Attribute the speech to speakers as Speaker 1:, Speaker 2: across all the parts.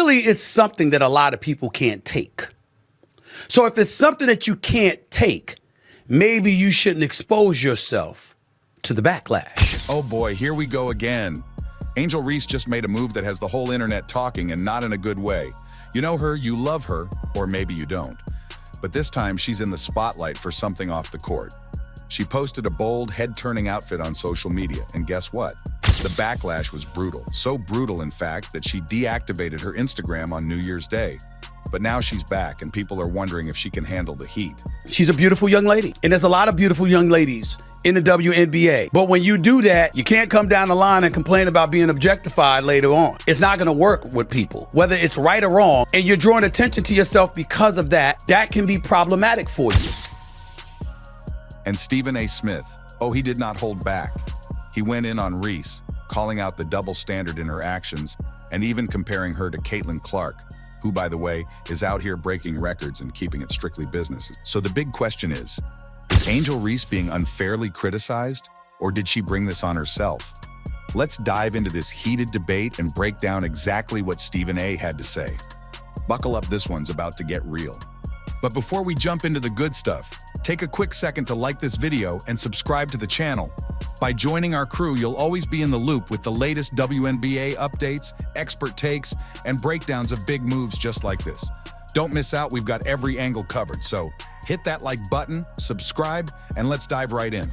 Speaker 1: Clearly, it's something that a lot of people can't take. So if it's something that you can't take, maybe you shouldn't expose yourself to the backlash.
Speaker 2: Oh boy, here we go again. Angel Reese just made a move that has the whole internet talking, and not in a good way. You know her, you love her, or maybe you don't. But this time she's in the spotlight for something off the court. She posted a bold, head-turning outfit on social media, and guess what? The backlash was brutal. So brutal, in fact, that she deactivated her Instagram on New Year's Day. But now she's back, and people are wondering if she can handle the heat.
Speaker 1: She's a beautiful young lady, and there's a lot of beautiful young ladies in the WNBA. But when you do that, you can't come down the line and complain about being objectified later on. It's not gonna work with people, whether it's right or wrong, and you're drawing attention to yourself because of that. That can be problematic for you.
Speaker 2: And Stephen A. Smith, oh, he did not hold back. He went in on Reese, calling out the double standard in her actions, and even comparing her to Caitlin Clark, who, by the way, is out here breaking records and keeping it strictly business. So the big question is Angel Reese being unfairly criticized, or did she bring this on herself? Let's dive into this heated debate and break down exactly what Stephen A. had to say. Buckle up, this one's about to get real. But before we jump into the good stuff, take a quick second to like this video and subscribe to the channel. By joining our crew, you'll always be in the loop with the latest WNBA updates, expert takes, and breakdowns of big moves just like this. Don't miss out, we've got every angle covered, so hit that like button, subscribe, and let's dive right in.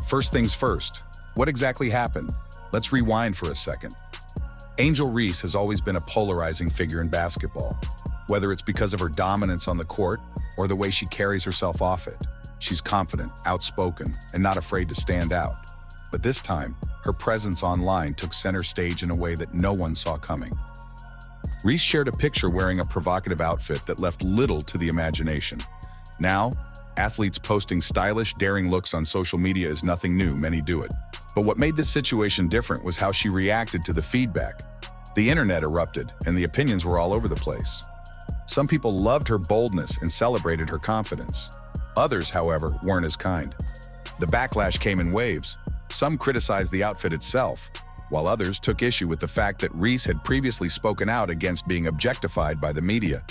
Speaker 2: First things first, what exactly happened? Let's rewind for a second. Angel Reese has always been a polarizing figure in basketball. Whether it's because of her dominance on the court or the way she carries herself off it. She's confident, outspoken, and not afraid to stand out. But this time, her presence online took center stage in a way that no one saw coming. Reese shared a picture wearing a provocative outfit that left little to the imagination. Now, athletes posting stylish, daring looks on social media is nothing new, many do it. But what made this situation different was how she reacted to the feedback. The internet erupted, and the opinions were all over the place. Some people loved her boldness and celebrated her confidence. Others, however, weren't as kind. The backlash came in waves. Some criticized the outfit itself, while others took issue with the fact that Reese had previously spoken out against being objectified by the media.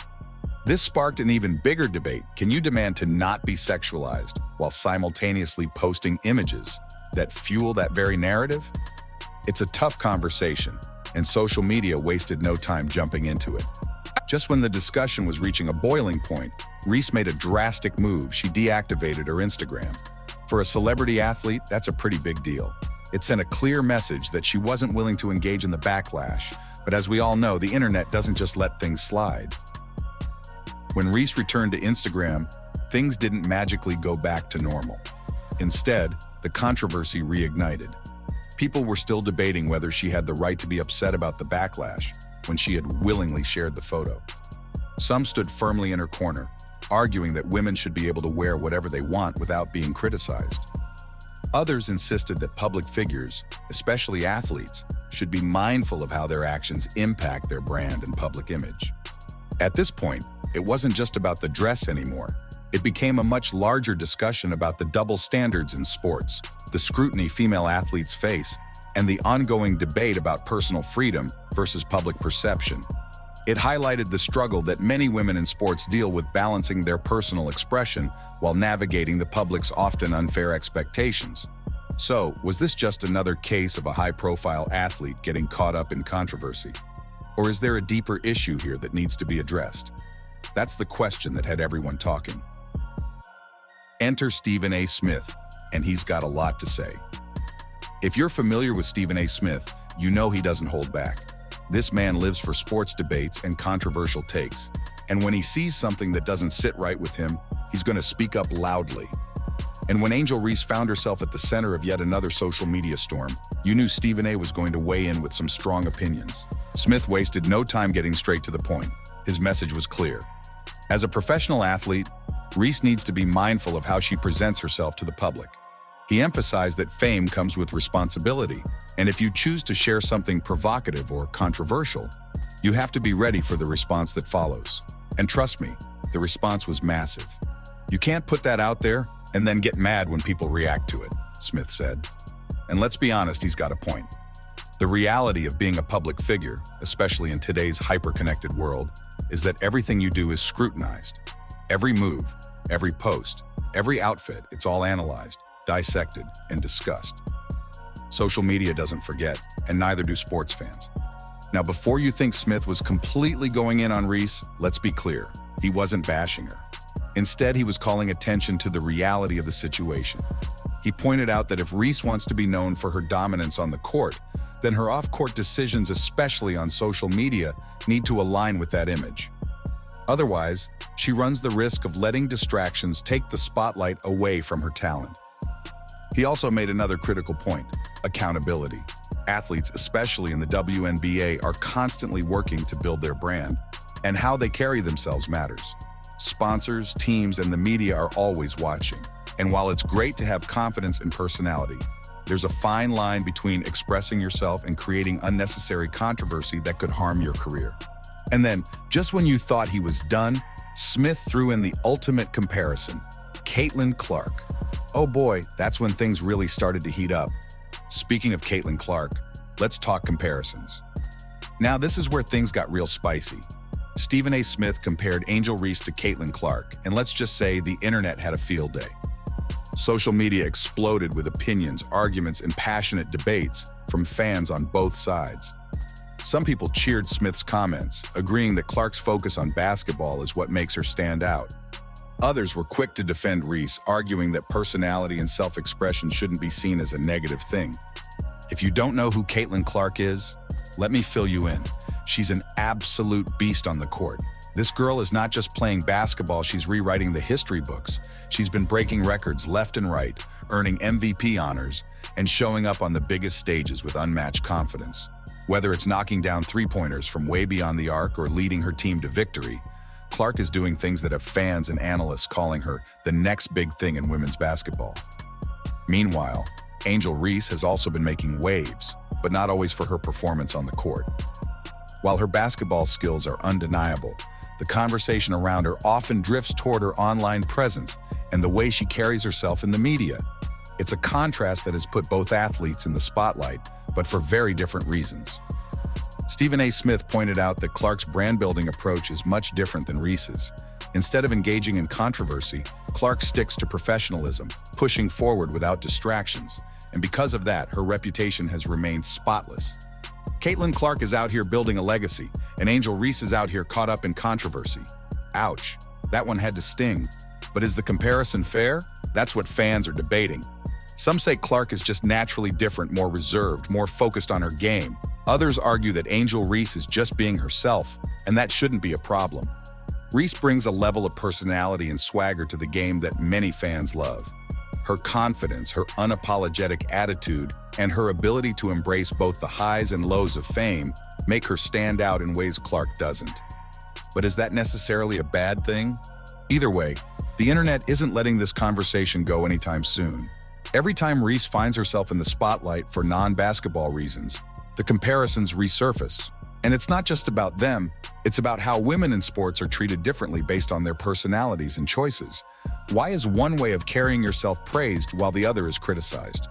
Speaker 2: This sparked an even bigger debate. Can you demand to not be sexualized while simultaneously posting images that fuel that very narrative? It's a tough conversation, and social media wasted no time jumping into it. Just when the discussion was reaching a boiling point, Reese made a drastic move. She deactivated her Instagram. For a celebrity athlete, that's a pretty big deal. It sent a clear message that she wasn't willing to engage in the backlash. But as we all know, the internet doesn't just let things slide. When Reese returned to Instagram, things didn't magically go back to normal. Instead, the controversy reignited. People were still debating whether she had the right to be upset about the backlash when she had willingly shared the photo. Some stood firmly in her corner, arguing that women should be able to wear whatever they want without being criticized. Others insisted that public figures, especially athletes, should be mindful of how their actions impact their brand and public image. At this point, it wasn't just about the dress anymore. It became a much larger discussion about the double standards in sports, the scrutiny female athletes face, and the ongoing debate about personal freedom versus public perception. It highlighted the struggle that many women in sports deal with, balancing their personal expression while navigating the public's often unfair expectations. So, was this just another case of a high-profile athlete getting caught up in controversy? Or is there a deeper issue here that needs to be addressed? That's the question that had everyone talking. Enter Stephen A. Smith, and he's got a lot to say. If you're familiar with Stephen A. Smith, you know he doesn't hold back. This man lives for sports debates and controversial takes. And when he sees something that doesn't sit right with him, he's going to speak up loudly. And when Angel Reese found herself at the center of yet another social media storm, you knew Stephen A. was going to weigh in with some strong opinions. Smith wasted no time getting straight to the point. His message was clear. As a professional athlete, Reese needs to be mindful of how she presents herself to the public. He emphasized that fame comes with responsibility, and if you choose to share something provocative or controversial, you have to be ready for the response that follows. And trust me, the response was massive. You can't put that out there and then get mad when people react to it, Smith said. And let's be honest, he's got a point. The reality of being a public figure, especially in today's hyper-connected world, is that everything you do is scrutinized. Every move, every post, every outfit, it's all analyzed, dissected, and discussed. Social media doesn't forget, and neither do sports fans. Now, before you think Smith was completely going in on Reese, let's be clear, he wasn't bashing her. Instead, he was calling attention to the reality of the situation. He pointed out that if Reese wants to be known for her dominance on the court, then her off-court decisions, especially on social media, need to align with that image. Otherwise, she runs the risk of letting distractions take the spotlight away from her talent. He also made another critical point: accountability. Athletes, especially in the WNBA, are constantly working to build their brand, and how they carry themselves matters. Sponsors, teams, and the media are always watching. And while it's great to have confidence and personality, there's a fine line between expressing yourself and creating unnecessary controversy that could harm your career. And then, just when you thought he was done, Smith threw in the ultimate comparison: Caitlin Clark. Oh boy, that's when things really started to heat up. Speaking of Caitlin Clark, let's talk comparisons. Now, this is where things got real spicy. Stephen A. Smith compared Angel Reese to Caitlin Clark, and let's just say the internet had a field day. Social media exploded with opinions, arguments, and passionate debates from fans on both sides. Some people cheered Smith's comments, agreeing that Clark's focus on basketball is what makes her stand out. Others were quick to defend Reese, arguing that personality and self-expression shouldn't be seen as a negative thing. If you don't know who Caitlin Clark is, let me fill you in. She's an absolute beast on the court. This girl is not just playing basketball, she's rewriting the history books. She's been breaking records left and right, earning MVP honors, and showing up on the biggest stages with unmatched confidence. Whether it's knocking down three-pointers from way beyond the arc or leading her team to victory, Clark is doing things that have fans and analysts calling her the next big thing in women's basketball. Meanwhile, Angel Reese has also been making waves, but not always for her performance on the court. While her basketball skills are undeniable, the conversation around her often drifts toward her online presence and the way she carries herself in the media. It's a contrast that has put both athletes in the spotlight, but for very different reasons. Stephen A. Smith pointed out that Clark's brand-building approach is much different than Reese's. Instead of engaging in controversy, Clark sticks to professionalism, pushing forward without distractions, and because of that, her reputation has remained spotless. Caitlin Clark is out here building a legacy, and Angel Reese is out here caught up in controversy. Ouch, that one had to sting. But is the comparison fair? That's what fans are debating. Some say Clark is just naturally different, more reserved, more focused on her game. Others argue that Angel Reese is just being herself, and that shouldn't be a problem. Reese brings a level of personality and swagger to the game that many fans love. Her confidence, her unapologetic attitude, and her ability to embrace both the highs and lows of fame make her stand out in ways Clark doesn't. But is that necessarily a bad thing? Either way, the internet isn't letting this conversation go anytime soon. Every time Reese finds herself in the spotlight for non-basketball reasons, the comparisons resurface. And it's not just about them, it's about how women in sports are treated differently based on their personalities and choices. Why is one way of carrying yourself praised while the other is criticized?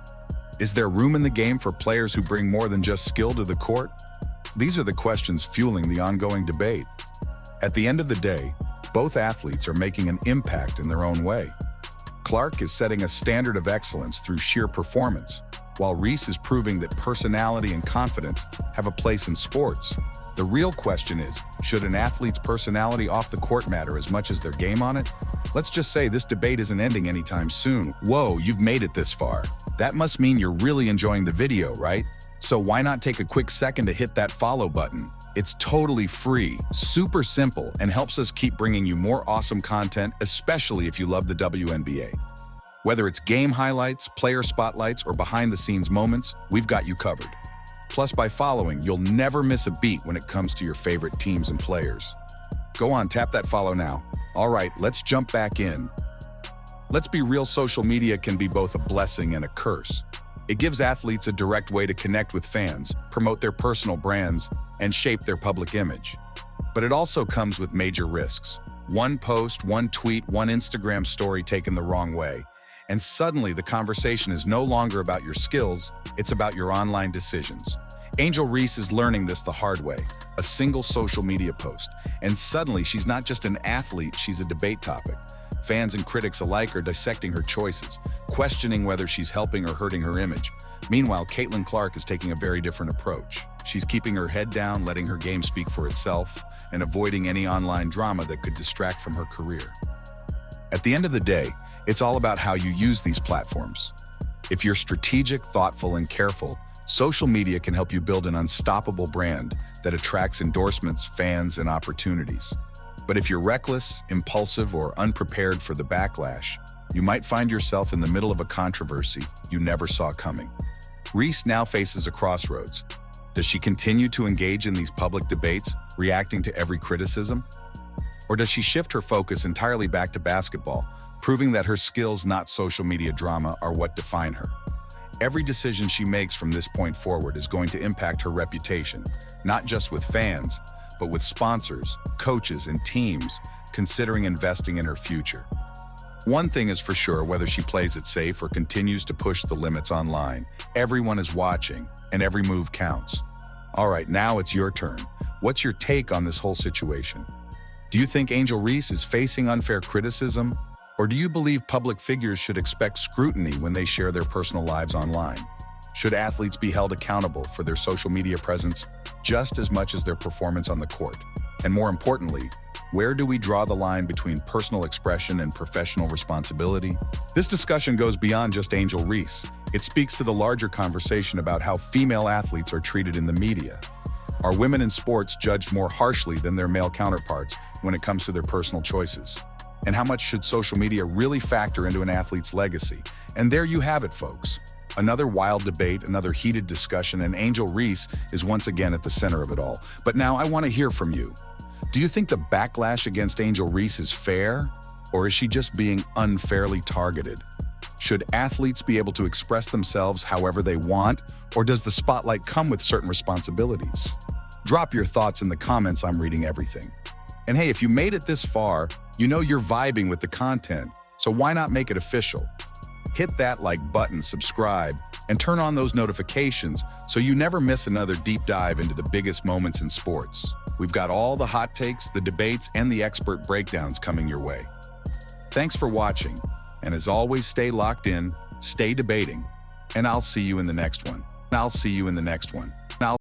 Speaker 2: Is there room in the game for players who bring more than just skill to the court? These are the questions fueling the ongoing debate. At the end of the day, both athletes are making an impact in their own way. Clark is setting a standard of excellence through sheer performance, while Reese is proving that personality and confidence have a place in sports. The real question is, should an athlete's personality off the court matter as much as their game on it? Let's just say this debate isn't ending anytime soon. Whoa, you've made it this far. That must mean you're really enjoying the video, right? So why not take a quick second to hit that follow button? It's totally free, super simple, and helps us keep bringing you more awesome content, especially if you love the WNBA. Whether it's game highlights, player spotlights, or behind-the-scenes moments, we've got you covered. Plus, by following, you'll never miss a beat when it comes to your favorite teams and players. Go on, tap that follow now. All right, let's jump back in. Let's be real, social media can be both a blessing and a curse. It gives athletes a direct way to connect with fans, promote their personal brands, and shape their public image. But it also comes with major risks. One post, one tweet, one Instagram story taken the wrong way, and suddenly the conversation is no longer about your skills, it's about your online decisions. Angel Reese is learning this the hard way, a single social media post. And suddenly, she's not just an athlete, she's a debate topic. Fans and critics alike are dissecting her choices, questioning whether she's helping or hurting her image. Meanwhile, Caitlin Clark is taking a very different approach. She's keeping her head down, letting her game speak for itself, and avoiding any online drama that could distract from her career. At the end of the day, it's all about how you use these platforms. If you're strategic, thoughtful, and careful, social media can help you build an unstoppable brand that attracts endorsements, fans, and opportunities. But if you're reckless, impulsive, or unprepared for the backlash, you might find yourself in the middle of a controversy you never saw coming. Reese now faces a crossroads. Does she continue to engage in these public debates, reacting to every criticism? Or does she shift her focus entirely back to basketball, proving that her skills, not social media drama, are what define her? Every decision she makes from this point forward is going to impact her reputation, not just with fans, but with sponsors, coaches, and teams considering investing in her future. One thing is for sure, whether she plays it safe or continues to push the limits online, everyone is watching, and every move counts. All right, now it's your turn. What's your take on this whole situation? Do you think Angel Reese is facing unfair criticism? Or do you believe public figures should expect scrutiny when they share their personal lives online? Should athletes be held accountable for their social media presence just as much as their performance on the court? And more importantly, where do we draw the line between personal expression and professional responsibility? This discussion goes beyond just Angel Reese. It speaks to the larger conversation about how female athletes are treated in the media. Are women in sports judged more harshly than their male counterparts when it comes to their personal choices? And how much should social media really factor into an athlete's legacy? And there you have it, folks. Another wild debate, another heated discussion, and Angel Reese is once again at the center of it all. But now I want to hear from you. Do you think the backlash against Angel Reese is fair, or is she just being unfairly targeted? Should athletes be able to express themselves however they want, or does the spotlight come with certain responsibilities? Drop your thoughts in the comments. I'm reading everything. And hey, if you made it this far, you know you're vibing with the content, so why not make it official? Hit that like button, subscribe, and turn on those notifications so you never miss another deep dive into the biggest moments in sports. We've got all the hot takes, the debates, and the expert breakdowns coming your way. Thanks for watching, and as always, stay locked in, stay debating, and I'll see you in the next one.